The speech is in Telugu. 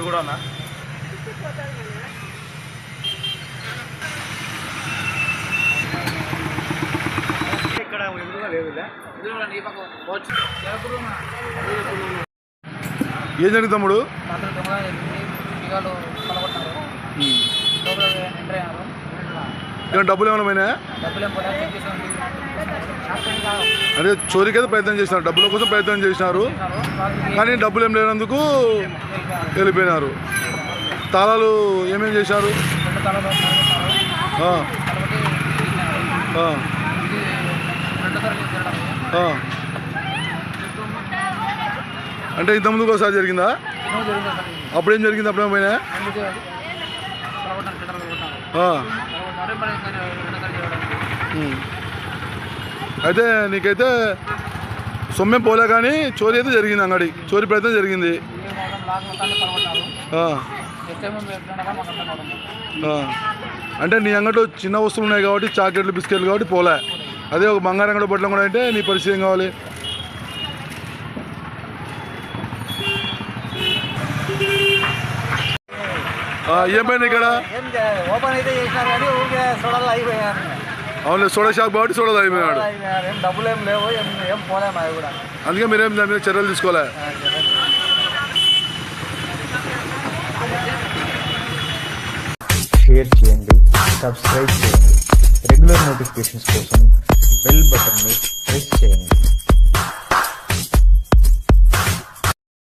ఇది కూడా అన్న ఇక్కడ ఎదురుగా లేదులే. ఏం జరిగింది తమ్ముడు? ఏమైనా డబ్బులు ఏమైనా పోయినాయా? అంటే చోరీకి అయితే ప్రయత్నం చేసినారు, డబ్బుల కోసం ప్రయత్నం చేసినారు, కానీ డబ్బులు ఏం లేనందుకు వెళ్ళిపోయినారు. తాళాలు ఏమేమి చేశారు? అంటే ఇంతకుముందుకు ఒకసారి జరిగిందా? అప్పుడేం జరిగింది? అప్పుడేం పోయినా? అయితే నీకైతే సొమ్మేం పోలే, కానీ చోరీ అయితే జరిగింది, అంగడి చోరీ ప్రయత్నం జరిగింది. అంటే నీ అంగడిలో చిన్న వస్తువులు ఉన్నాయి కాబట్టి, చాక్లెట్లు బిస్కెట్లు కాబట్టి పోలే. అదే ఒక బంగారం అంగడి బొట్టలం కూడా అంటే నీ పరిస్థితి ఏం కావాలి? ఏం పోయినా ఇక్కడ? ఓపెన్ అయితే చేసినారు కానీ ఊరికే సోడాలు అయిపోయారు. అవును, సోడా షాప్ కాబట్టి సోడా అయిపోయినాడు. డబ్బులు ఏం లేవు, ఏం పోలేము అవి కూడా. అందుకే మీరేం దాని మీద చర్యలు తీసుకోలే. షేర్ చేయండి, సబ్స్క్రైబ్ చేయండి. రెగ్యులర్ నోటిఫికేషన్స్ కోసం బెల్ బటన్ని ప్రెస్ చేయండి.